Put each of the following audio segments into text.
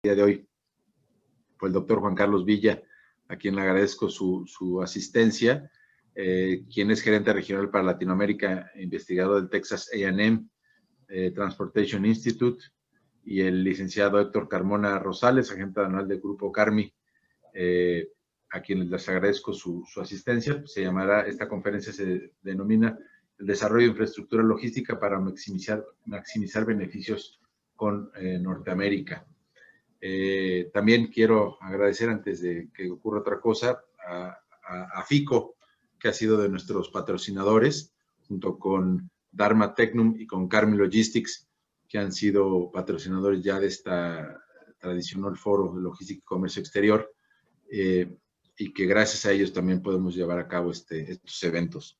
día de hoy por el doctor Juan Carlos Villa, a quien le agradezco su asistencia, quien es gerente regional para Latinoamérica, investigador del Texas A&M Transportation Institute, y el licenciado Héctor Carmona Rosales, agente anual del Grupo Carmi, a quienes les agradezco su asistencia. Esta conferencia se denomina el desarrollo de infraestructura logística para maximizar beneficios con Norteamérica. También quiero agradecer, antes de que ocurra otra cosa, a FICO, que ha sido de nuestros patrocinadores, junto con Dharma Tecnum y con Carmi Logistics, que han sido patrocinadores ya de esta tradicional foro de logística y comercio exterior, y que gracias a ellos también podemos llevar a cabo estos eventos.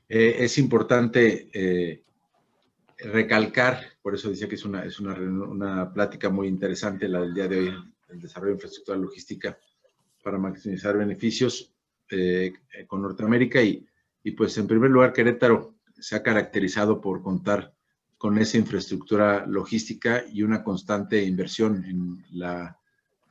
Es importante recalcar, por eso decía que es una plática muy interesante la del día de hoy, el desarrollo de infraestructura logística para maximizar beneficios con Norteamérica, y pues en primer lugar Querétaro se ha caracterizado por contar con esa infraestructura logística y una constante inversión en la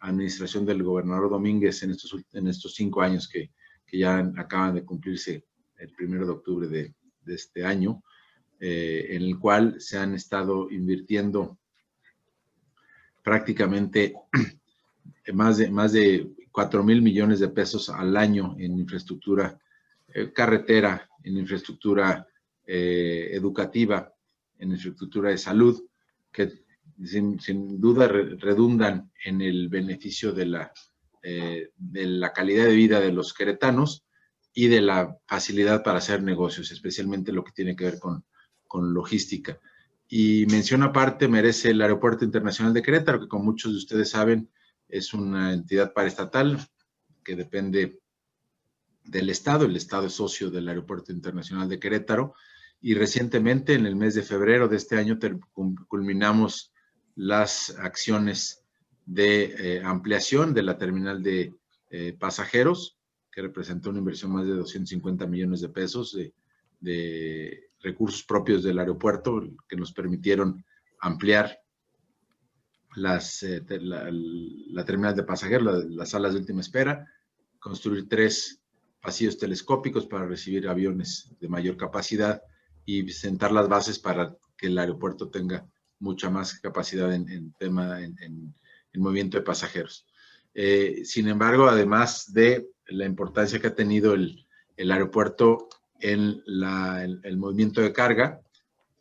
administración del gobernador Domínguez en estos 5 años que ya acaban de cumplirse el 1 de octubre de este año, en el cual se han estado invirtiendo prácticamente más de 4,000 millones de pesos al año en infraestructura carretera, en infraestructura educativa, en infraestructura de salud, que sin duda redundan en el beneficio de la calidad de vida de los queretanos y de la facilidad para hacer negocios, especialmente lo que tiene que ver con logística. Y mención aparte merece el Aeropuerto Internacional de Querétaro, que como muchos de ustedes saben, es una entidad paraestatal que depende del Estado. El Estado es socio del Aeropuerto Internacional de Querétaro, y recientemente, en el mes de febrero de este año, culminamos las acciones de ampliación de la terminal de pasajeros, que representó una inversión más de 250 millones de pesos de recursos propios del aeropuerto, que nos permitieron ampliar la terminal de pasajeros, las salas de última espera, construir 3 pasillos telescópicos para recibir aviones de mayor capacidad y sentar las bases para que el aeropuerto tenga mucha más capacidad en movimiento de pasajeros. Sin embargo, además de la importancia que ha tenido el aeropuerto en el movimiento de carga,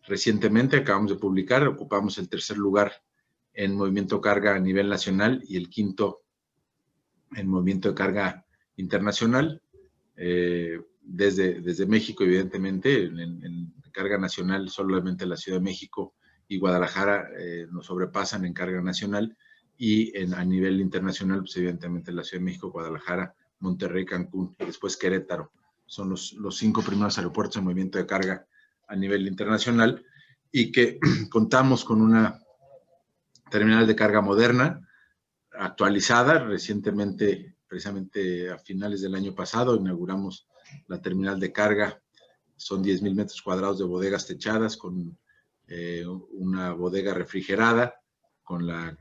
recientemente acabamos de publicar, ocupamos el 3er lugar en movimiento de carga a nivel nacional y el 5º en movimiento de carga internacional. Desde México, evidentemente, en carga nacional solamente la Ciudad de México y Guadalajara nos sobrepasan en carga nacional, y a nivel internacional, pues evidentemente la Ciudad de México, Guadalajara, Monterrey, Cancún y después Querétaro son los 5 primeros aeropuertos en movimiento de carga a nivel internacional, y que contamos con una terminal de carga moderna, actualizada. Recientemente, precisamente a finales del año pasado, inauguramos la terminal de carga. Son 10,000 metros cuadrados de bodegas techadas, con una bodega refrigerada, con la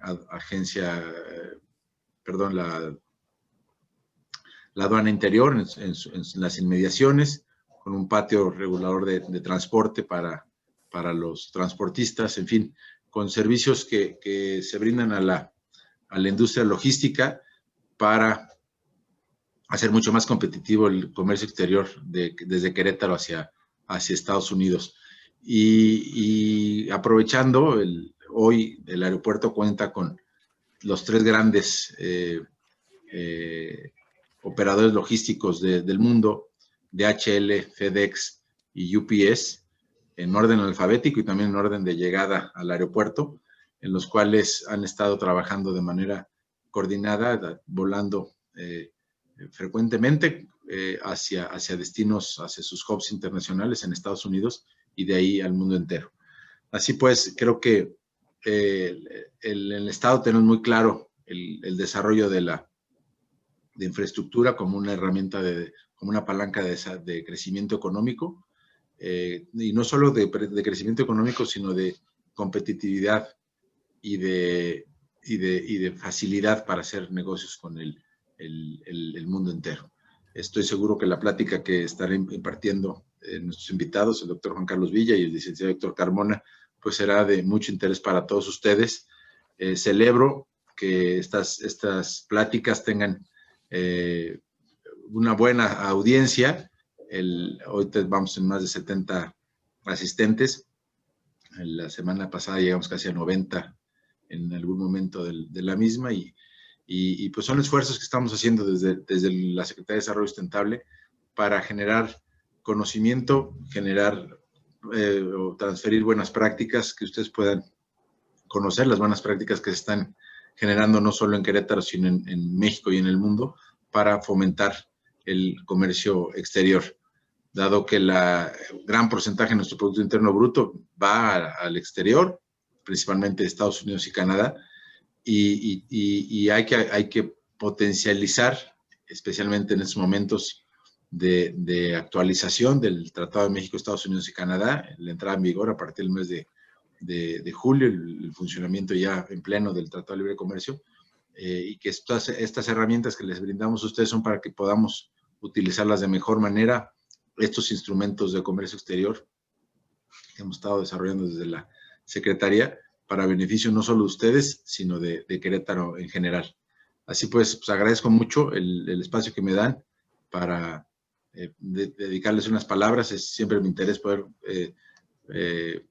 la aduana interior en las inmediaciones, con un patio regulador de transporte para los transportistas, en fin, con servicios que se brindan a la industria logística para hacer mucho más competitivo el comercio exterior desde Querétaro hacia Estados Unidos. Y aprovechando, hoy el aeropuerto cuenta con los 3 grandes operadores logísticos del mundo: DHL, FedEx y UPS, en orden alfabético y también en orden de llegada al aeropuerto, en los cuales han estado trabajando de manera coordinada, volando frecuentemente hacia destinos, hacia sus hubs internacionales en Estados Unidos y de ahí al mundo entero. Así pues, creo que en el Estado tenemos muy claro el desarrollo de infraestructura como una herramienta, como una palanca de crecimiento económico, y no solo de crecimiento económico, sino de competitividad y de de facilidad para hacer negocios con el mundo entero. Estoy seguro que la plática que estaré impartiendo nuestros invitados, el doctor Juan Carlos Villa y el licenciado Héctor Carmona, pues será de mucho interés para todos ustedes. Celebro que estas pláticas tengan una buena audiencia. Hoy vamos en más de 70 asistentes. La semana pasada llegamos casi a 90 en algún momento de la misma y pues son esfuerzos que estamos haciendo desde la Secretaría de Desarrollo Sustentable para generar conocimiento, generar o transferir buenas prácticas que ustedes puedan conocer, las buenas prácticas que se están generando no solo en Querétaro, sino en México y en el mundo para fomentar el comercio exterior, dado que el gran porcentaje de nuestro Producto Interno Bruto va al exterior, principalmente Estados Unidos y Canadá, y hay que potencializar, especialmente en estos momentos de actualización del Tratado de México, Estados Unidos y Canadá, la entrada en vigor a partir del mes de julio, el funcionamiento ya en pleno del Tratado de Libre Comercio, y que estas herramientas que les brindamos a ustedes son para que podamos utilizarlas de mejor manera, estos instrumentos de comercio exterior que hemos estado desarrollando desde la Secretaría para beneficio no solo de ustedes, sino de Querétaro en general. Así pues agradezco mucho el espacio que me dan para dedicarles unas palabras. Es siempre mi interés poder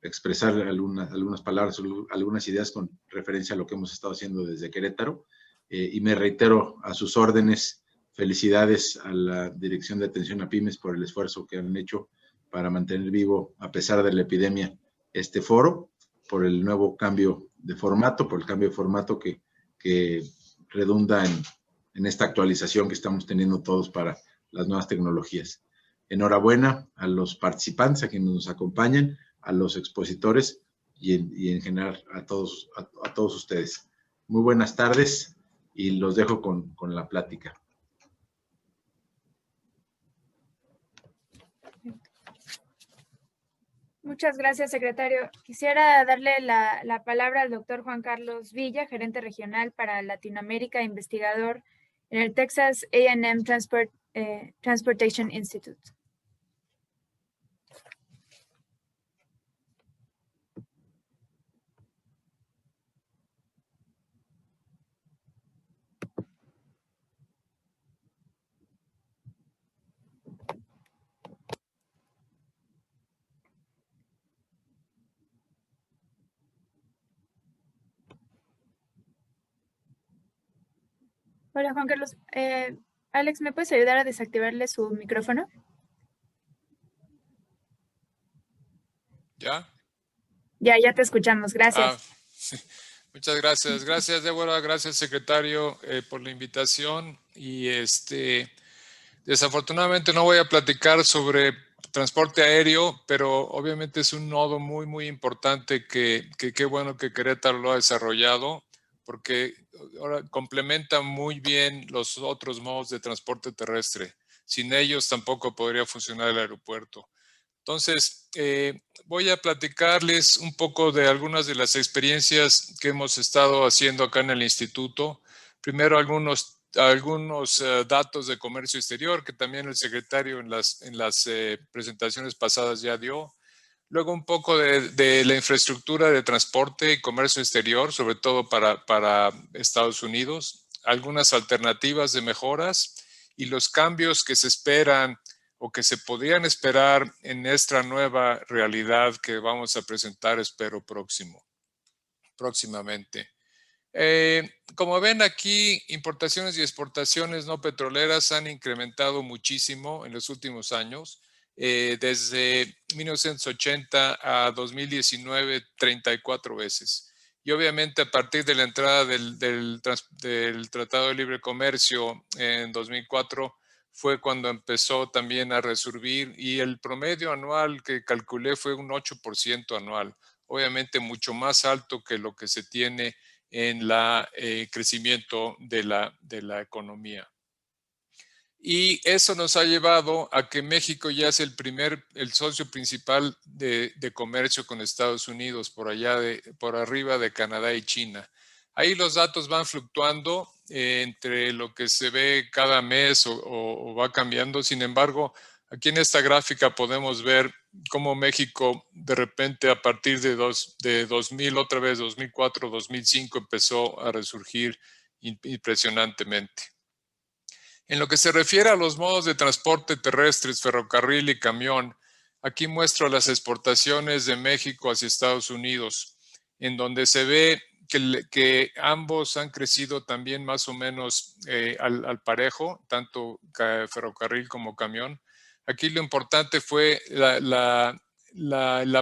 expresar algunas palabras, algunas ideas con referencia a lo que hemos estado haciendo desde Querétaro. Y me reitero a sus órdenes. Felicidades a la Dirección de Atención a Pymes por el esfuerzo que han hecho para mantener vivo, a pesar de la epidemia, este foro, por el nuevo cambio de formato, por el cambio de formato que redunda en esta actualización que estamos teniendo todos para las nuevas tecnologías. Enhorabuena a los participantes, a quienes nos acompañan, a los expositores y en general a todos ustedes. Muy buenas tardes y los dejo con la plática. Muchas gracias, secretario. Quisiera darle la palabra al doctor Juan Carlos Villa, gerente regional para Latinoamérica, investigador en el Texas A&M Transportation Institute. Hola, Juan Carlos. Alex, ¿me puedes ayudar a desactivarle su micrófono? ¿Ya? Ya te escuchamos. Gracias. Muchas gracias. Gracias, Débora. Gracias, secretario, por la invitación. Y desafortunadamente no voy a platicar sobre transporte aéreo, pero obviamente es un nodo muy, muy importante que qué bueno que Querétaro lo ha desarrollado, porque ahora complementa muy bien los otros modos de transporte terrestre. Sin ellos tampoco podría funcionar el aeropuerto. Entonces, voy a platicarles un poco de algunas de las experiencias que hemos estado haciendo acá en el instituto. Primero, algunos datos de comercio exterior que también el secretario en las presentaciones pasadas ya dio. Luego, un poco de la infraestructura de transporte y comercio exterior, sobre todo para Estados Unidos. Algunas alternativas de mejoras y los cambios que se esperan o que se podrían esperar en esta nueva realidad que vamos a presentar, espero, próximamente. Como ven aquí, importaciones y exportaciones no petroleras han incrementado muchísimo en los últimos años. Desde 1980 a 2019, 34 veces. Y obviamente a partir de la entrada del Tratado de Libre Comercio en 2004, fue cuando empezó también a resurgir y el promedio anual que calculé fue un 8% anual. Obviamente mucho más alto que lo que se tiene en el crecimiento de la economía. Y eso nos ha llevado a que México ya es el socio principal de comercio con Estados Unidos, por arriba de Canadá y China. Ahí los datos van fluctuando entre lo que se ve cada mes o va cambiando. Sin embargo, aquí en esta gráfica podemos ver cómo México de repente a partir de 2000, otra vez 2004, 2005 empezó a resurgir impresionantemente. En lo que se refiere a los modos de transporte terrestres, ferrocarril y camión, aquí muestro las exportaciones de México hacia Estados Unidos, en donde se ve que ambos han crecido también más o menos al parejo, tanto ferrocarril como camión. Aquí lo importante fue la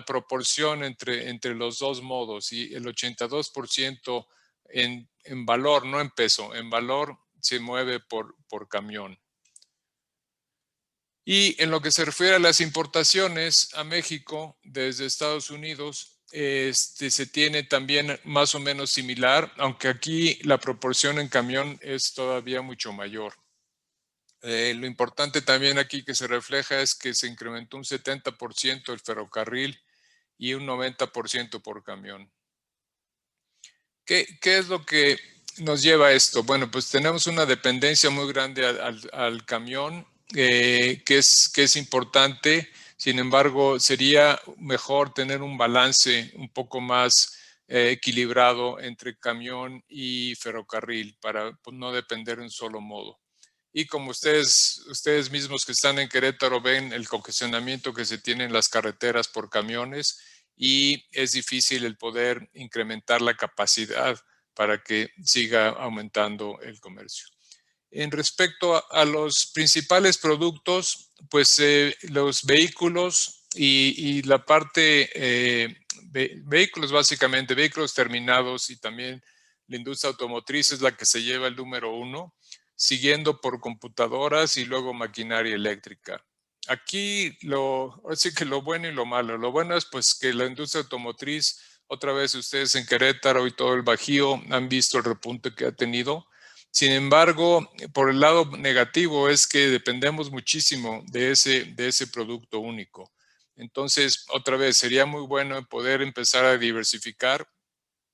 proporción entre los dos modos, y el 82% en valor, no en peso, en valor se mueve por camión. Y en lo que se refiere a las importaciones a México desde Estados Unidos, se tiene también más o menos similar, aunque aquí la proporción en camión es todavía mucho mayor. Lo importante también aquí que se refleja es que se incrementó un 70% el ferrocarril y un 90% por camión. ¿Qué es lo que nos lleva a esto? Bueno, pues tenemos una dependencia muy grande al camión, que es importante. Sin embargo, sería mejor tener un balance un poco más equilibrado entre camión y ferrocarril para no depender de un solo modo. Y como ustedes mismos que están en Querétaro ven el congestionamiento que se tiene en las carreteras por camiones, y es difícil el poder incrementar la capacidad para que siga aumentando el comercio. En respecto a los principales productos, pues los vehículos y la parte, vehículos básicamente, vehículos terminados, y también la industria automotriz es la que se lleva el número 1, siguiendo por computadoras y luego maquinaria eléctrica. Aquí así que lo bueno y lo malo. Lo bueno es pues que la industria automotriz, otra vez ustedes en Querétaro y todo el Bajío han visto el repunte que ha tenido. Sin embargo, por el lado negativo es que dependemos muchísimo de ese producto único. Entonces, otra vez, sería muy bueno poder empezar a diversificar.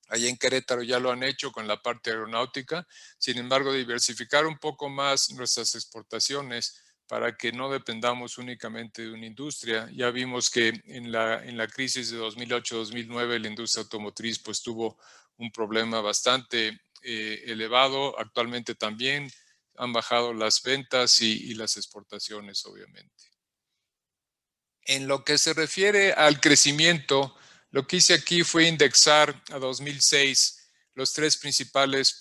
Allá en Querétaro ya lo han hecho con la parte aeronáutica. Sin embargo, diversificar un poco más nuestras exportaciones para que no dependamos únicamente de una industria. Ya vimos que en la crisis de 2008-2009 la industria automotriz pues tuvo un problema bastante elevado. Actualmente también han bajado las ventas y las exportaciones, obviamente. En lo que se refiere al crecimiento, lo que hice aquí fue indexar a 2006 los tres principales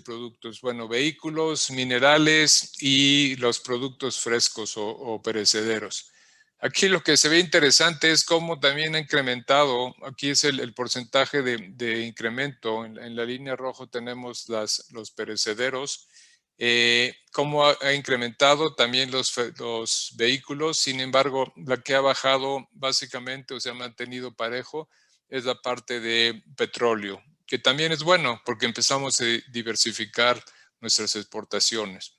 productos, bueno, vehículos, minerales y los productos frescos o perecederos. Aquí lo que se ve interesante es cómo también ha incrementado, aquí es el porcentaje de incremento, en la línea roja tenemos los perecederos, cómo ha incrementado también los vehículos. Sin embargo, la que ha bajado básicamente o se ha mantenido parejo es la parte de petróleo, que también es bueno porque empezamos a diversificar nuestras exportaciones.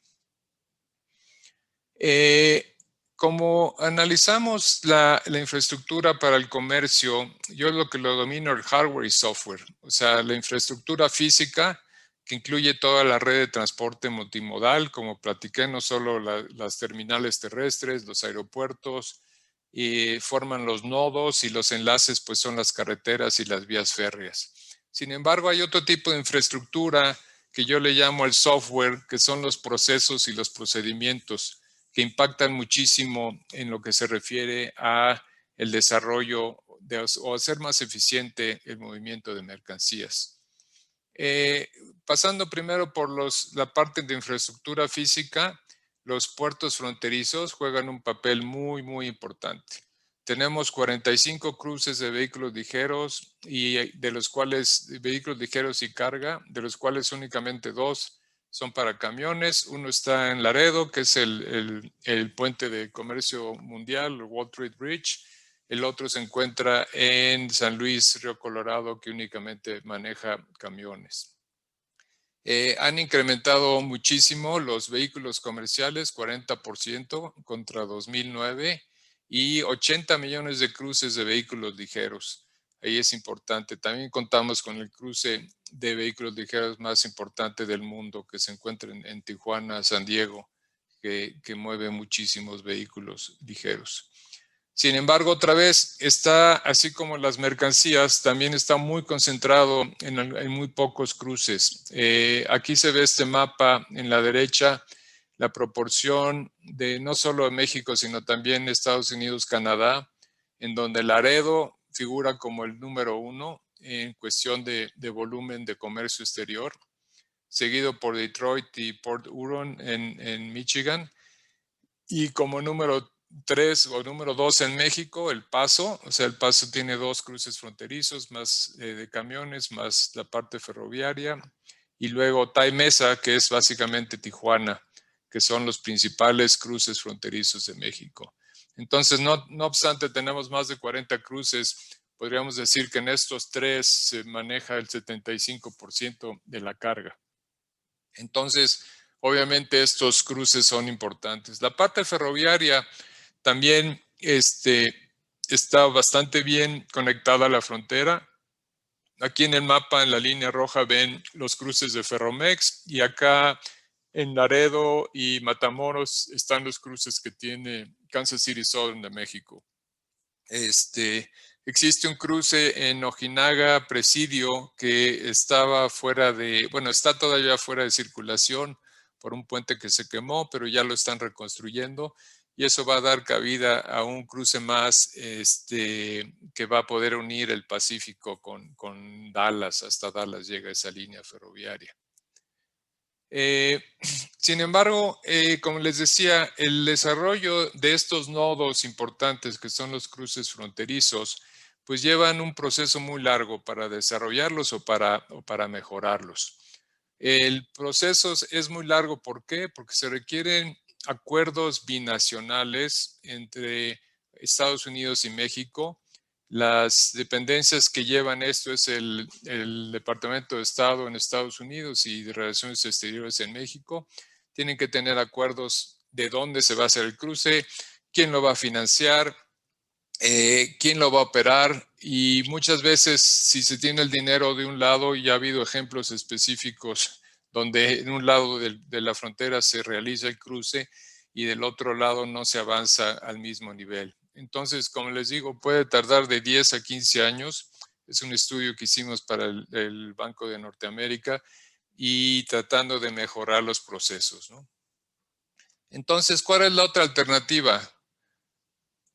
Como analizamos la infraestructura para el comercio, yo lo que lo domino el hardware y software, o sea, la infraestructura física que incluye toda la red de transporte multimodal, como platiqué, no solo las terminales terrestres, los aeropuertos, y forman los nodos, y los enlaces pues son las carreteras y las vías férreas. Sin embargo, hay otro tipo de infraestructura que yo le llamo el software, que son los procesos y los procedimientos, que impactan muchísimo en lo que se refiere a el desarrollo o hacer más eficiente el movimiento de mercancías. Pasando primero por la parte de infraestructura física, los puertos fronterizos juegan un papel muy, muy importante. Tenemos 45 cruces de vehículos ligeros, y de los cuales vehículos ligeros y carga, de los cuales únicamente 2 son para camiones. Uno está en Laredo, que es el puente de comercio mundial, el Wall Street Bridge. El otro se encuentra en San Luis, Río Colorado, que únicamente maneja camiones. Han incrementado muchísimo los vehículos comerciales, 40% contra 2009, y 80 millones de cruces de vehículos ligeros. ahí es importante. También contamos con el cruce de vehículos ligeros más importante del mundo, que se encuentra en Tijuana, San Diego, que mueve muchísimos vehículos ligeros. Sin embargo, otra vez, está, así como las mercancías, también está muy concentrado en muy pocos cruces. Aquí se ve este mapa en la derecha, la proporción de no solo de México, sino también Estados Unidos, Canadá, en donde Laredo figura como el número 1 en cuestión de volumen de comercio exterior, seguido por Detroit y Port Huron en Michigan, y como número 3 o número 2 en México, El Paso. O sea, El Paso tiene 2 cruces fronterizos, más de camiones, más la parte ferroviaria. Y luego Otay Mesa, que es básicamente Tijuana, que son los principales cruces fronterizos de México. Entonces, no obstante, tenemos más de 40 cruces. Podríamos decir que en estos 3 se maneja el 75% de la carga. Entonces, obviamente estos cruces son importantes. La parte ferroviaria también está bastante bien conectada a la frontera. Aquí en el mapa, en la línea roja, ven los cruces de Ferromex, y acá en Laredo y Matamoros están los cruces que tiene Kansas City Southern de México. Existe un cruce en Ojinaga, Presidio, que estaba fuera de, bueno, está todavía fuera de circulación por un puente que se quemó, pero ya lo están reconstruyendo, y eso va a dar cabida a un cruce más que va a poder unir el Pacífico con Dallas. Hasta Dallas llega esa línea ferroviaria. Sin embargo, como les decía, el desarrollo de estos nodos importantes, que son los cruces fronterizos, pues llevan un proceso muy largo para desarrollarlos o para mejorarlos. El proceso es muy largo. ¿Por qué? Porque se requieren acuerdos binacionales entre Estados Unidos y México. Las dependencias que llevan esto es el Departamento de Estado en Estados Unidos y de Relaciones Exteriores en México. Tienen que tener acuerdos de dónde se va a hacer el cruce, quién lo va a financiar, quién lo va a operar, y muchas veces, si se tiene el dinero de un lado, y ha habido ejemplos específicos donde en un lado de la frontera se realiza el cruce y del otro lado no se avanza al mismo nivel. Entonces, como les digo, puede tardar de 10 a 15 años. Es un estudio que hicimos para el Banco de Norteamérica, y tratando de mejorar los procesos, ¿no? Entonces, ¿cuál es la otra alternativa?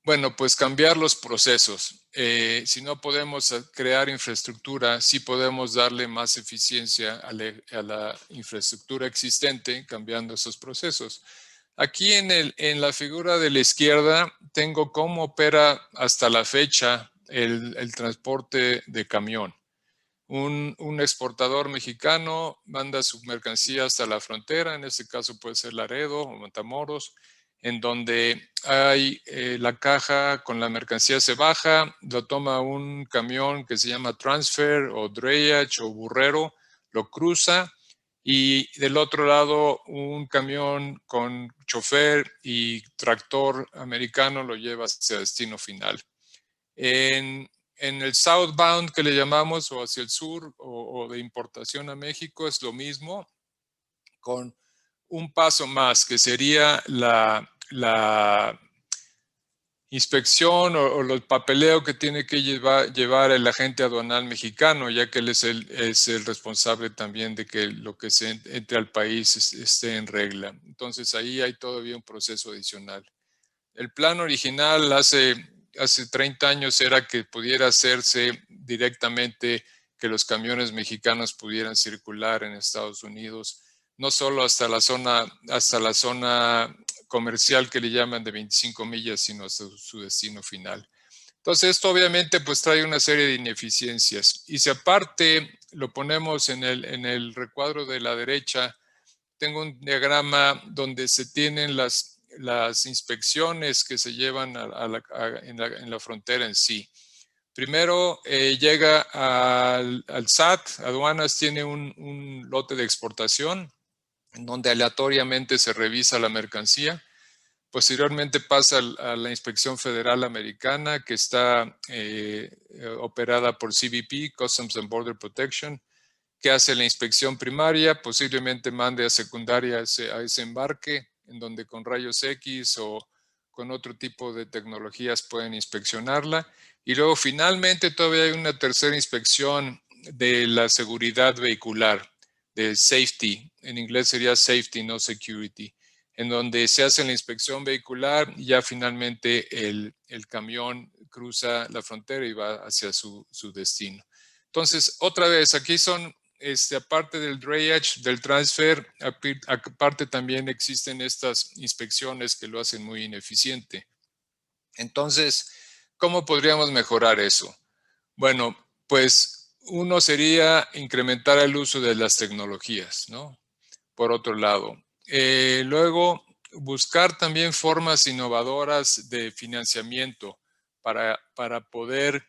Bueno, pues cambiar los procesos. Si no podemos crear infraestructura, sí podemos darle más eficiencia a la infraestructura existente cambiando esos procesos. Aquí en la figura de la izquierda tengo cómo opera hasta la fecha el transporte de camión. Un exportador mexicano manda su mercancía hasta la frontera, en este caso puede ser Laredo o Matamoros, en donde hay la caja con la mercancía se baja, lo toma un camión que se llama transfer o drayage o burrero, lo cruza, y del otro lado un camión con chofer y tractor americano lo lleva hacia destino final. En el southbound, que le llamamos, o hacia el sur, o de importación a México, es lo mismo, con un paso más, que sería la inspección o el papeleo que tiene que llevar el agente aduanal mexicano, ya que él es el responsable también de que lo que se entre al país esté en regla. Entonces ahí hay todavía un proceso adicional. El plan original hace 30 años era que pudiera hacerse directamente, que los camiones mexicanos pudieran circular en Estados Unidos, no solo hasta la zona comercial que le llaman de 25 millas, sino hasta su destino final. Entonces, esto obviamente pues trae una serie de ineficiencias. Y si aparte lo ponemos en el recuadro de la derecha, tengo un diagrama donde se tienen las inspecciones que se llevan en la frontera en sí. Primero llega al SAT, aduanas tiene un lote de exportación, en donde aleatoriamente se revisa la mercancía. Posteriormente pasa a la Inspección Federal Americana, que está operada por CBP, Customs and Border Protection, que hace la inspección primaria, posiblemente mande a secundaria a ese embarque, en donde con rayos X o con otro tipo de tecnologías pueden inspeccionarla. Y luego finalmente todavía hay una tercera inspección de la seguridad vehicular, de safety. En inglés sería safety, no security, en donde se hace la inspección vehicular y ya finalmente el camión cruza la frontera y va hacia su destino. Entonces, otra vez, aquí son, aparte del drayage, del transfer, aparte también existen estas inspecciones que lo hacen muy ineficiente. Entonces, ¿cómo podríamos mejorar eso? Bueno, pues uno sería incrementar el uso de las tecnologías, ¿no? Por otro lado. Luego, buscar también formas innovadoras de financiamiento para poder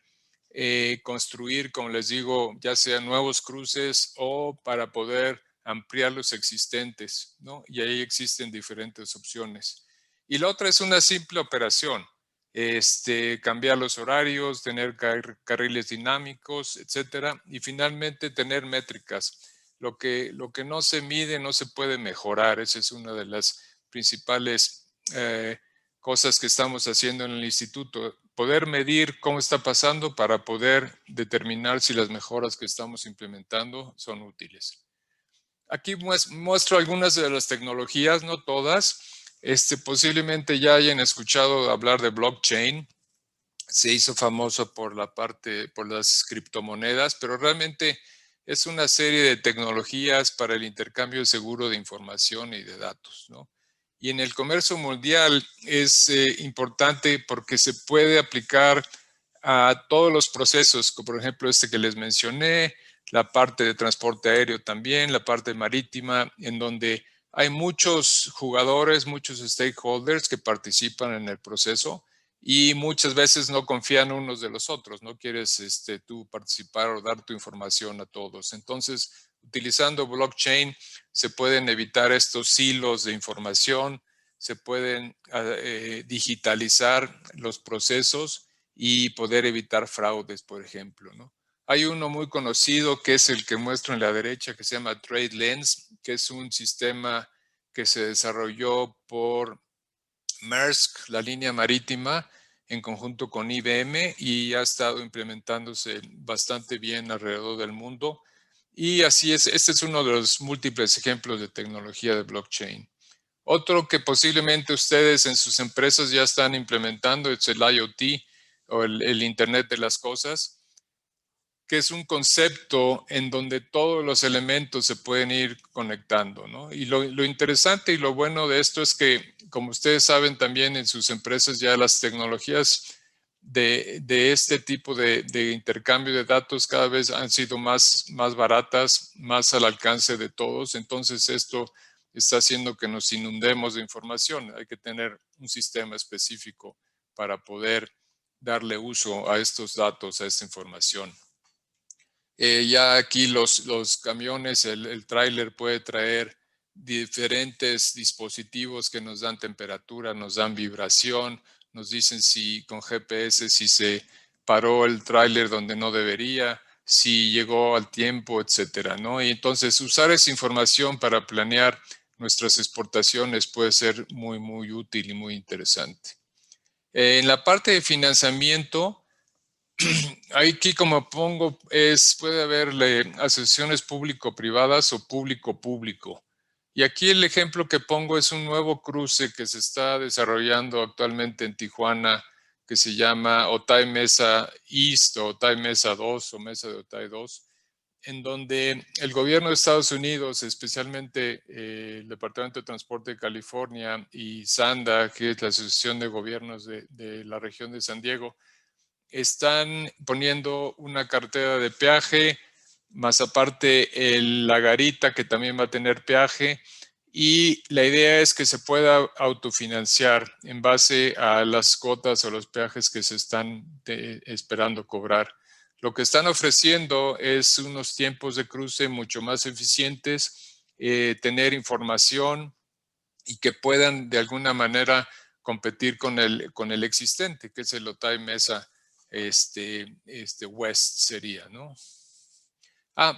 construir, como les digo, ya sea nuevos cruces o para poder ampliar los existentes, ¿no? Y ahí existen diferentes opciones. Y la otra es una simple operación. Cambiar los horarios, tener carriles dinámicos, etcétera, y finalmente tener métricas. Lo que no se mide no se puede mejorar. Esa es una de las principales cosas que estamos haciendo en el instituto. Poder medir cómo está pasando para poder determinar si las mejoras que estamos implementando son útiles. Aquí muestro algunas de las tecnologías, no todas. Posiblemente ya hayan escuchado hablar de blockchain. Se hizo famoso por las criptomonedas, pero realmente es una serie de tecnologías para el intercambio seguro de información y de datos, ¿no? Y en el comercio mundial es importante porque se puede aplicar a todos los procesos, como por ejemplo que les mencioné, la parte de transporte aéreo también, la parte marítima, en donde hay muchos jugadores, muchos stakeholders que participan en el proceso y muchas veces no confían unos de los otros, no quieres tú participar o dar tu información a todos. Entonces, utilizando blockchain se pueden evitar estos silos de información, se pueden digitalizar los procesos y poder evitar fraudes, por ejemplo, ¿no? Hay uno muy conocido que es el que muestro en la derecha, que se llama TradeLens, que es un sistema que se desarrolló por Maersk, la línea marítima, en conjunto con IBM, y ha estado implementándose bastante bien alrededor del mundo. Y así es, este es uno de los múltiples ejemplos de tecnología de blockchain. Otro que posiblemente ustedes en sus empresas ya están implementando es el IoT o el Internet de las Cosas, que es un concepto en donde todos los elementos se pueden ir conectando, ¿no? Y lo interesante y lo bueno de esto es que, como ustedes saben también en sus empresas ya las tecnologías de este tipo de intercambio de datos cada vez han sido más baratas, más al alcance de todos. Entonces esto está haciendo que nos inundemos de información. Hay que tener un sistema específico para poder darle uso a estos datos, a esta información. Ya aquí los camiones, el tráiler puede traer diferentes dispositivos que nos dan temperatura, nos dan vibración, nos dicen si con GPS si se paró el tráiler donde no debería, si llegó al tiempo, etcétera, ¿no? Y entonces usar esa información para planear nuestras exportaciones puede ser muy, muy útil y muy interesante. En la parte de financiamiento, aquí como pongo, puede haber asociaciones público-privadas o público-público. Y aquí el ejemplo que pongo es un nuevo cruce que se está desarrollando actualmente en Tijuana, que se llama Otay Mesa East o Otay Mesa 2 o Mesa de Otay 2, en donde el gobierno de Estados Unidos, especialmente el Departamento de Transporte de California y SANDA, que es la Asociación de Gobiernos de la región de San Diego, están poniendo una cartera de peaje, más aparte la garita que también va a tener peaje, y la idea es que se pueda autofinanciar en base a las cuotas o los peajes que se están esperando cobrar. Lo que están ofreciendo es unos tiempos de cruce mucho más eficientes, tener información y que puedan de alguna manera competir con el existente, que es el Otay Mesa West sería, ¿no?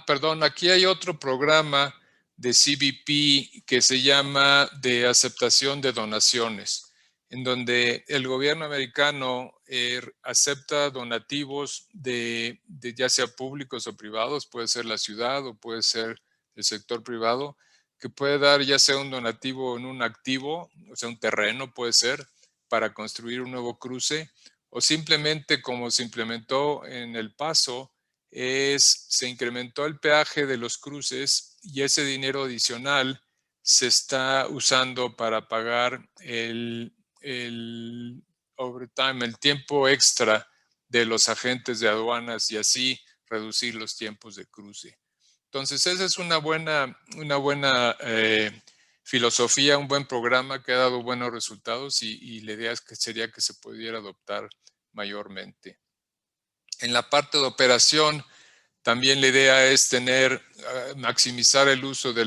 Perdón, aquí hay otro programa de CBP que se llama de aceptación de donaciones, en donde el gobierno americano acepta donativos de ya sea públicos o privados, puede ser la ciudad o puede ser el sector privado, que puede dar ya sea un donativo en un activo, o sea, un terreno puede ser, para construir un nuevo cruce, o simplemente como se implementó en El Paso, se incrementó el peaje de los cruces y ese dinero adicional se está usando para pagar el overtime, el tiempo extra de los agentes de aduanas y así reducir los tiempos de cruce. Entonces, esa es una buena filosofía, un buen programa que ha dado buenos resultados y la idea sería que se pudiera adoptar mayormente. En la parte de operación, también la idea es maximizar el uso de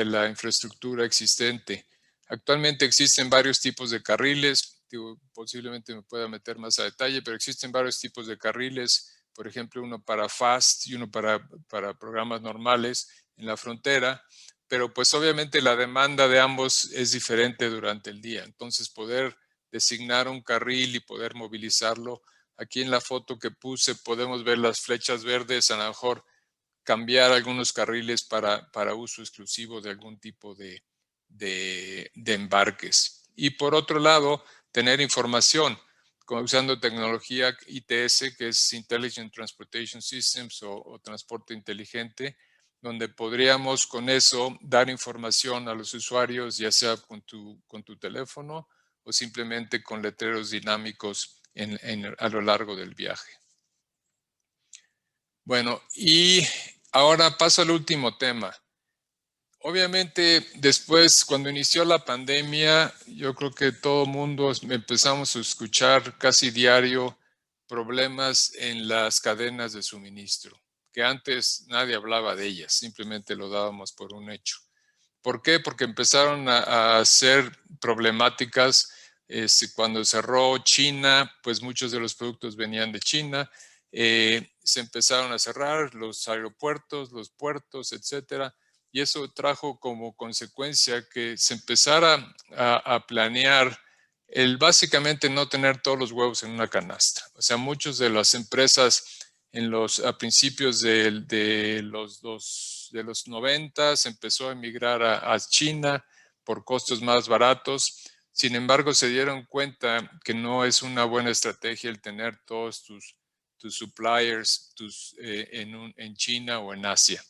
la infraestructura existente. Actualmente existen varios tipos de carriles, posiblemente me pueda meter más a detalle, pero existen varios tipos de carriles, por ejemplo, uno para fast y uno para programas normales en la frontera, pero pues obviamente la demanda de ambos es diferente durante el día. Entonces, poder designar un carril y poder movilizarlo. Aquí en la foto que puse podemos ver las flechas verdes, a lo mejor cambiar algunos carriles para uso exclusivo de algún tipo de embarques. Y por otro lado, tener información usando tecnología ITS, que es Intelligent Transportation Systems o transporte inteligente, donde podríamos con eso dar información a los usuarios, ya sea con tu teléfono o simplemente con letreros dinámicos a lo largo del viaje. Bueno, y ahora paso al último tema. Obviamente, después, cuando inició la pandemia, yo creo que todo el mundo empezamos a escuchar casi diario problemas en las cadenas de suministro, que antes nadie hablaba de ellas, simplemente lo dábamos por un hecho. ¿Por qué? Porque empezaron a ser problemáticas. Cuando cerró China, pues muchos de los productos venían de China. Se empezaron a cerrar los aeropuertos, los puertos, etcétera. Y eso trajo como consecuencia que se empezara a planear básicamente no tener todos los huevos en una canasta. O sea, muchas de las empresas a principios de los 90 se empezó a emigrar a China por costos más baratos. Sin embargo, se dieron cuenta que no es una buena estrategia el tener todos tus suppliers en China o en Asia.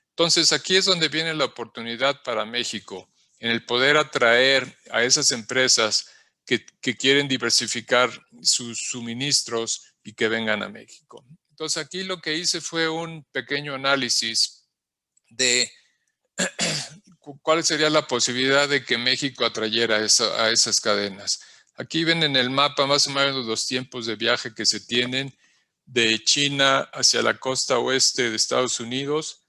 Entonces, aquí es donde viene la oportunidad para México, en el poder atraer a esas empresas que quieren diversificar sus suministros y que vengan a México. Entonces, aquí lo que hice fue un pequeño análisis de cuál sería la posibilidad de que México atrayera a esas cadenas. Aquí ven en el mapa más o menos los tiempos de viaje que se tienen de China hacia la costa oeste de Estados Unidos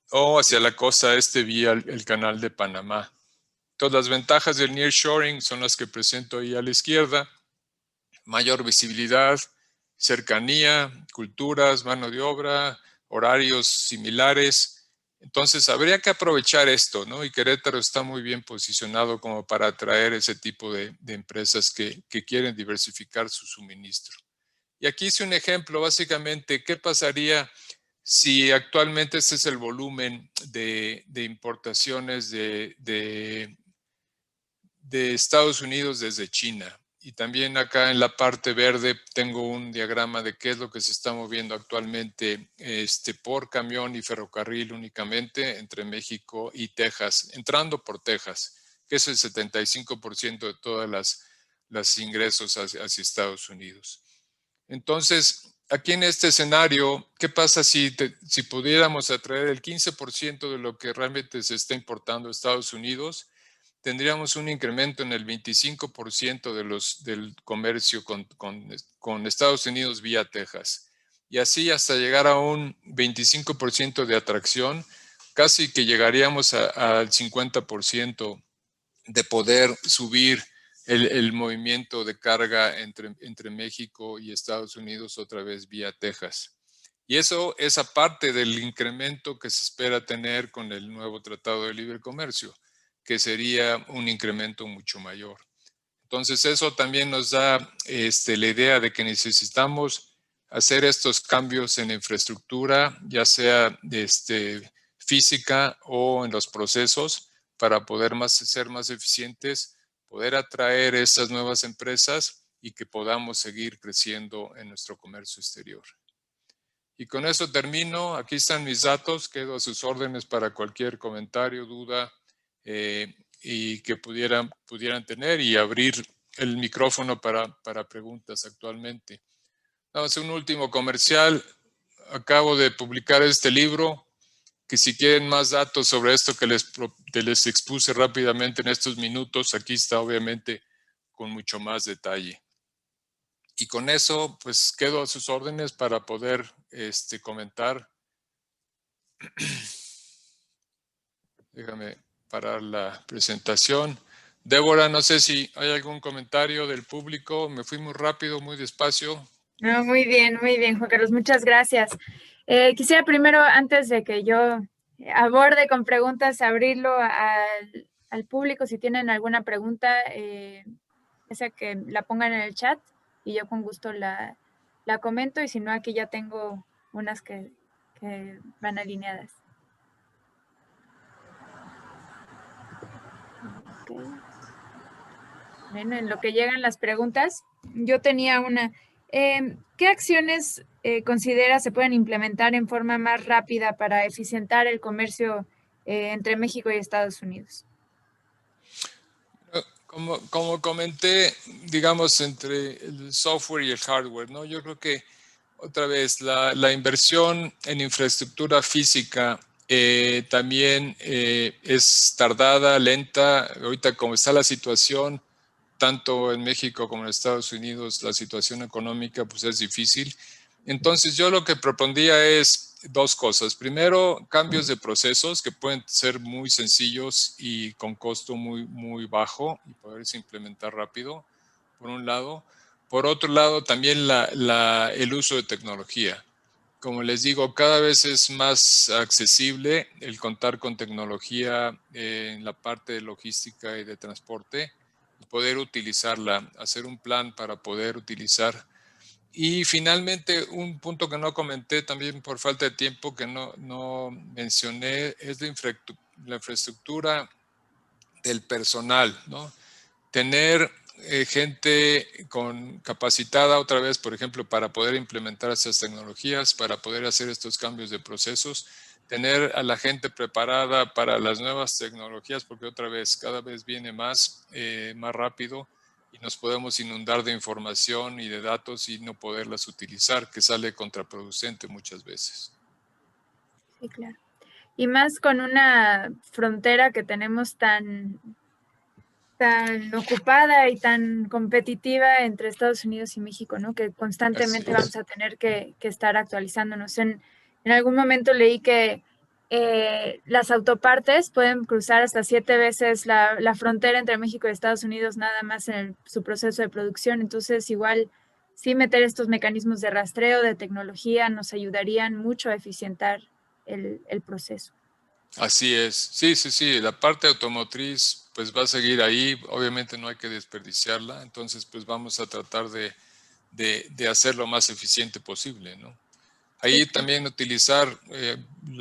o hacia la costa este vía el canal de Panamá. Todas las ventajas del nearshoring son las que presento ahí a la izquierda. Mayor visibilidad, cercanía, culturas, mano de obra, horarios similares. Entonces habría que aprovechar esto, ¿no? Y Querétaro está muy bien posicionado como para atraer ese tipo de empresas que quieren diversificar su suministro. Y aquí hice un ejemplo, básicamente, ¿qué pasaría si actualmente este es el volumen de importaciones de Estados Unidos desde China? Y también acá en la parte verde tengo un diagrama de qué es lo que se está moviendo actualmente por camión y ferrocarril únicamente entre México y Texas, entrando por Texas, que es el 75% de todas las ingresos hacia Estados Unidos. Entonces, aquí en este escenario, ¿qué pasa si pudiéramos atraer el 15% de lo que realmente se está importando a Estados Unidos? Tendríamos un incremento en el 25% del comercio con Estados Unidos vía Texas. Y así hasta llegar a un 25% de atracción, casi que llegaríamos al 50% de poder subir el movimiento de carga entre México y Estados Unidos otra vez vía Texas. Y eso es aparte del incremento que se espera tener con el nuevo Tratado de Libre Comercio, que sería un incremento mucho mayor. Entonces eso también nos da la idea de que necesitamos hacer estos cambios en la infraestructura, ya sea física o en los procesos, para poder ser más eficientes, poder atraer esas nuevas empresas y que podamos seguir creciendo en nuestro comercio exterior. Y con eso termino. Aquí están mis datos. Quedo a sus órdenes para cualquier comentario, duda y que pudieran tener, y abrir el micrófono para preguntas actualmente. Vamos a un último comercial. Acabo de publicar este libro, que si quieren más datos sobre esto que les expuse rápidamente en estos minutos, aquí está obviamente con mucho más detalle. Y con eso, pues quedo a sus órdenes para poder comentar. Déjame parar la presentación. Débora, no sé si hay algún comentario del público. Me fui muy rápido, muy despacio. No, muy bien, Juan Carlos. Muchas gracias. Quisiera primero, antes de que yo aborde con preguntas, abrirlo al público. Si tienen alguna pregunta, esa que la pongan en el chat y yo con gusto la comento. Y si no, aquí ya tengo unas que van alineadas. Okay. Bueno, en lo que llegan las preguntas, yo tenía una. ¿Qué acciones considera se pueden implementar en forma más rápida para eficientar el comercio entre México y Estados Unidos? Como comenté, digamos, entre el software y el hardware, ¿no? Yo creo que otra vez la inversión en infraestructura física también es tardada, lenta. Ahorita como está la situación, tanto en México como en Estados Unidos, la situación económica pues es difícil. Entonces yo lo que propondría es dos cosas. Primero, cambios de procesos que pueden ser muy sencillos y con costo muy bajo y poderse implementar rápido, por un lado. Por otro lado, también el uso de tecnología. Como les digo, cada vez es más accesible el contar con tecnología en la parte de logística y de transporte, y poder utilizarla, hacer un plan para poder utilizar. Y finalmente, un punto que no comenté también por falta de tiempo, que no mencioné, es la infraestructura del personal, ¿no? Tener gente capacitada otra vez, por ejemplo, para poder implementar estas tecnologías, para poder hacer estos cambios de procesos, tener a la gente preparada para las nuevas tecnologías, porque otra vez, cada vez viene más rápido y nos podemos inundar de información y de datos y no poderlas utilizar, que sale contraproducente muchas veces. Sí, claro. Y más con una frontera que tenemos tan ocupada y tan competitiva entre Estados Unidos y México, ¿no? Que constantemente vamos a tener que estar actualizándonos. En algún momento leí que las autopartes pueden cruzar hasta 7 veces la frontera entre México y Estados Unidos nada más en su proceso de producción. Entonces, igual, sí meter estos mecanismos de rastreo, de tecnología, nos ayudarían mucho a eficientar el proceso. Así es. Sí. La parte automotriz pues va a seguir ahí. Obviamente no hay que desperdiciarla. Entonces pues vamos a tratar de hacer lo más eficiente posible, ¿no? Ahí también utilizar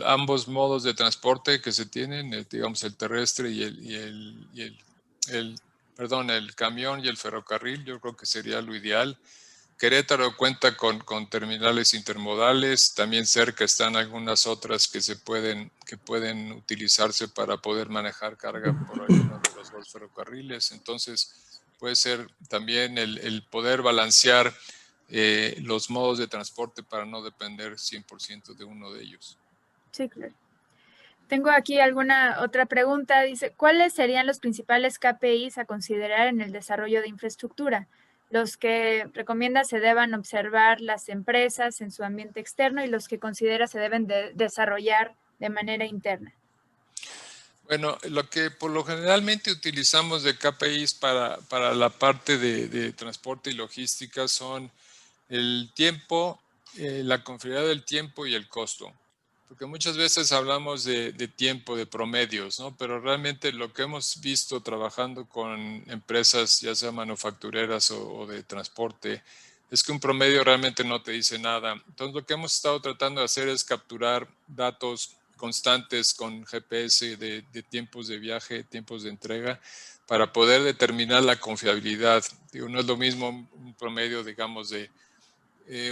ambos modos de transporte que se tienen, digamos el terrestre y el camión y el ferrocarril. Yo creo que sería lo ideal. Querétaro cuenta con terminales intermodales, también cerca están algunas otras que pueden utilizarse para poder manejar carga por algunos de los dos ferrocarriles. Entonces puede ser también el poder balancear los modos de transporte para no depender 100% de uno de ellos. Sí, claro. Tengo aquí alguna otra pregunta. Dice, ¿cuáles serían los principales KPIs a considerar en el desarrollo de infraestructura? Los que recomienda se deban observar las empresas en su ambiente externo y los que considera se deben desarrollar de manera interna. Bueno, lo que por lo generalmente utilizamos de KPIs para la parte de transporte y logística son el tiempo, la confiabilidad del tiempo y el costo. Porque muchas veces hablamos de tiempo, de promedios, ¿no? Pero realmente lo que hemos visto trabajando con empresas, ya sea manufactureras o de transporte, es que un promedio realmente no te dice nada. Entonces, lo que hemos estado tratando de hacer es capturar datos constantes con GPS de tiempos de viaje, tiempos de entrega, para poder determinar la confiabilidad. Digo, no es lo mismo un promedio, digamos, de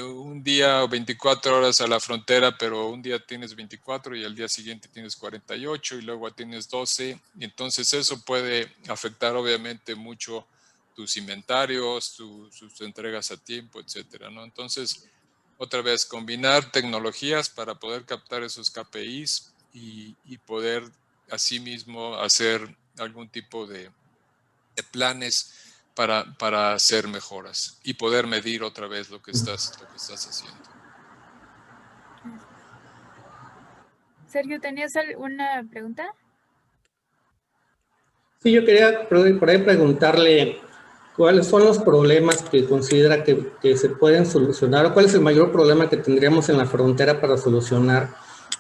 un día o 24 horas a la frontera, pero un día tienes 24 y al día siguiente tienes 48 y luego tienes 12. Y entonces eso puede afectar obviamente mucho tus inventarios, sus entregas a tiempo, etcétera, ¿no? Entonces, otra vez, combinar tecnologías para poder captar esos KPIs y poder asimismo hacer algún tipo de planes para hacer mejoras y poder medir otra vez lo que estás haciendo. Sergio, ¿tenías alguna pregunta? Sí, yo quería por ahí preguntarle cuáles son los problemas que considera que se pueden solucionar, o cuál es el mayor problema que tendríamos en la frontera para solucionar,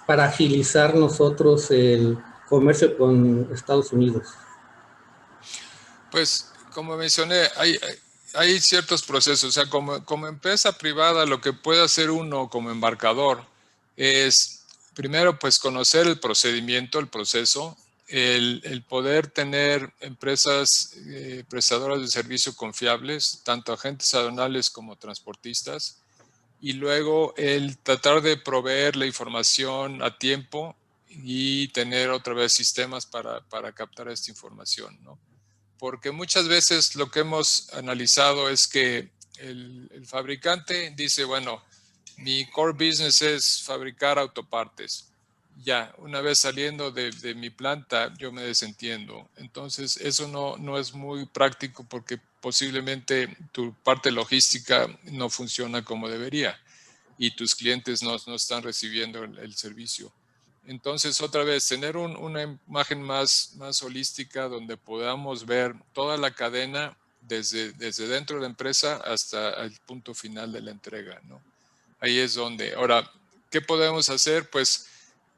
para agilizar nosotros el comercio con Estados Unidos. Pues, como mencioné, hay ciertos procesos. O sea, como empresa privada, lo que puede hacer uno como embarcador es, primero, pues conocer el procedimiento, el proceso, el poder tener empresas prestadoras de servicio confiables, tanto agentes aduanales como transportistas, y luego el tratar de proveer la información a tiempo y tener otra vez sistemas para captar esta información, ¿no? Porque muchas veces lo que hemos analizado es que el fabricante dice, bueno, mi core business es fabricar autopartes. Ya, una vez saliendo de mi planta, yo me desentiendo. Entonces, eso no es muy práctico porque posiblemente tu parte logística no funciona como debería y tus clientes no están recibiendo el servicio. Entonces, otra vez, tener una imagen más holística donde podamos ver toda la cadena desde dentro de la empresa hasta el punto final de la entrega, ¿no? Ahí es donde. Ahora, ¿qué podemos hacer? Pues,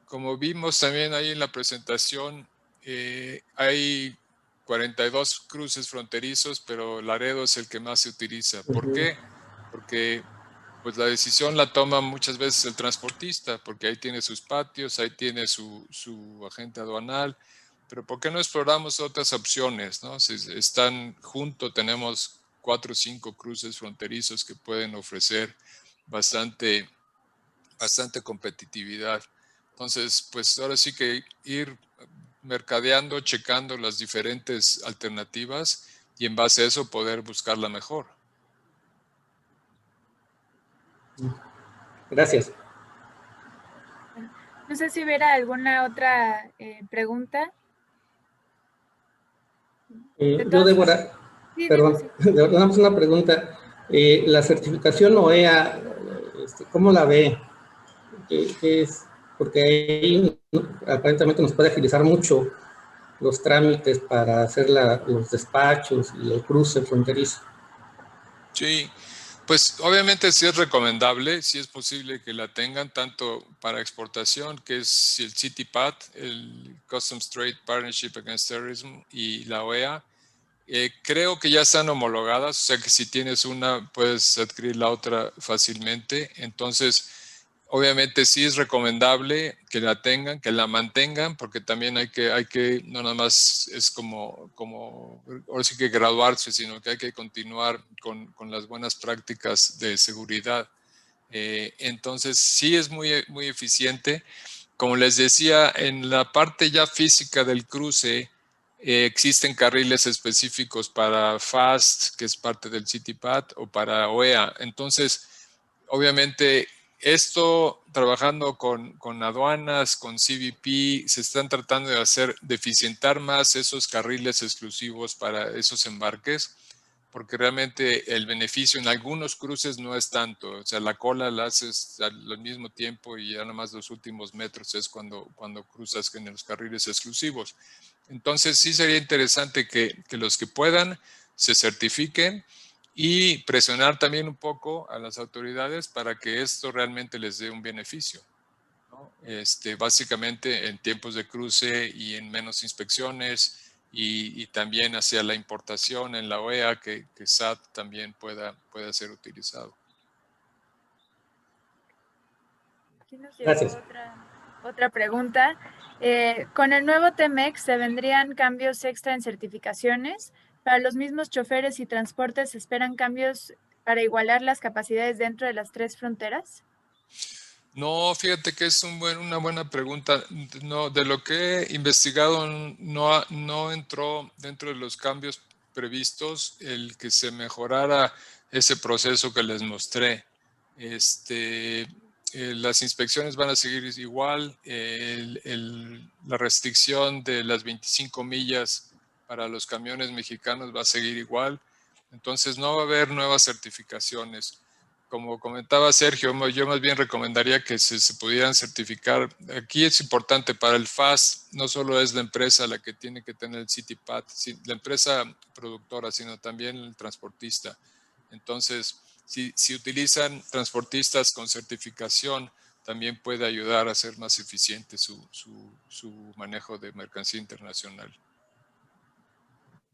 como vimos también ahí en la presentación, hay 42 cruces fronterizos, pero Laredo es el que más se utiliza. ¿Por qué? Porque pues la decisión la toma muchas veces el transportista, porque ahí tiene sus patios, ahí tiene su agente aduanal, pero ¿por qué no exploramos otras opciones, no? Si están juntos, tenemos 4 o 5 cruces fronterizos que pueden ofrecer bastante competitividad. Entonces, pues ahora sí que ir mercadeando, checando las diferentes alternativas y en base a eso poder buscar la mejor. Gracias. No sé si hubiera alguna otra pregunta. Yo, Débora, Sí, perdón, Débora, una pregunta. La certificación OEA, ¿cómo la ve? ¿Qué es? Porque ahí aparentemente nos puede agilizar mucho los trámites para hacer los despachos y el cruce fronterizo. Sí, pues obviamente sí es recomendable, sí es posible que la tengan tanto para exportación, que es el CITIPAT, el Customs Trade Partnership Against Terrorism y la OEA. Creo que ya están homologadas, o sea que si tienes una puedes adquirir la otra fácilmente. Entonces, obviamente sí es recomendable que la tengan, que la mantengan, porque también hay que no nada más es como ahora sí que graduarse, sino que hay que continuar con las buenas prácticas de seguridad. Entonces sí es muy eficiente. Como les decía, en la parte ya física del cruce, existen carriles específicos para FAST, que es parte del CITIPAT, o para OEA. Entonces, obviamente, esto trabajando con aduanas, con CBP, se están tratando de eficientar más esos carriles exclusivos para esos embarques, porque realmente el beneficio en algunos cruces no es tanto. O sea, la cola la haces al mismo tiempo y ya nada más los últimos metros es cuando cruzas en los carriles exclusivos. Entonces sí sería interesante que los que puedan se certifiquen y presionar también un poco a las autoridades para que esto realmente les dé un beneficio, ¿no? Básicamente en tiempos de cruce y en menos inspecciones y también hacia la importación en la OEA que SAT también pueda ser utilizado. Aquí nos llegó otra pregunta. Con el nuevo TEMEC, ¿se vendrían cambios extra en certificaciones? Para los mismos choferes y transportes, ¿se esperan cambios para igualar las capacidades dentro de las 3 fronteras? No, fíjate que es una buena pregunta. No, de lo que he investigado, no entró dentro de los cambios previstos el que se mejorara ese proceso que les mostré. Las inspecciones van a seguir igual. La restricción de las 25 millas para los camiones mexicanos va a seguir igual. Entonces no va a haber nuevas certificaciones. Como comentaba Sergio, yo más bien recomendaría que se pudieran certificar. Aquí es importante para el FAS, no solo es la empresa la que tiene que tener el CITIPAT, la empresa productora, sino también el transportista. Entonces, si utilizan transportistas con certificación, también puede ayudar a hacer más eficiente su manejo de mercancía internacional.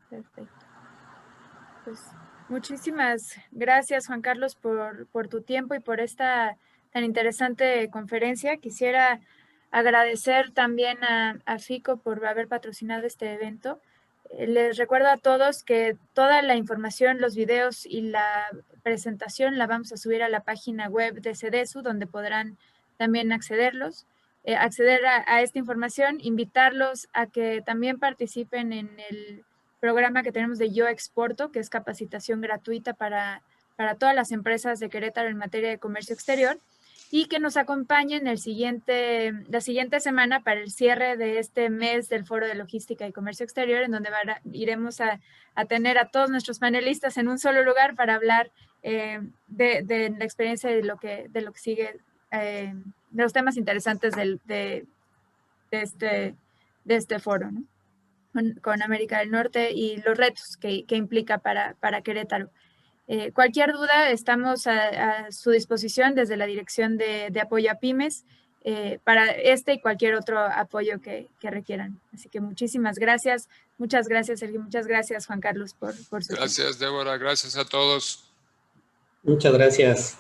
Perfecto. Pues muchísimas gracias, Juan Carlos, por tu tiempo y por esta tan interesante conferencia. Quisiera agradecer también a FICO por haber patrocinado este evento. Les recuerdo a todos que toda la información, los videos y la presentación la vamos a subir a la página web de CEDESU, donde podrán también acceder a esta información, invitarlos a que también participen en el programa que tenemos de Yo Exporto, que es capacitación gratuita para todas las empresas de Querétaro en materia de comercio exterior, y que nos acompañen la siguiente semana para el cierre de este mes del Foro de Logística y Comercio Exterior, en donde iremos a tener a todos nuestros panelistas en un solo lugar para hablar de la experiencia de lo que sigue, de los temas interesantes de este foro, ¿no? Con América del Norte y los retos que implica para Querétaro. Cualquier duda, estamos a su disposición desde la Dirección de Apoyo a Pymes para este y cualquier otro apoyo que requieran. Así que muchísimas gracias. Muchas gracias, Sergio. Muchas gracias, Juan Carlos, por su tiempo. Gracias, Débora. Gracias a todos. Muchas gracias.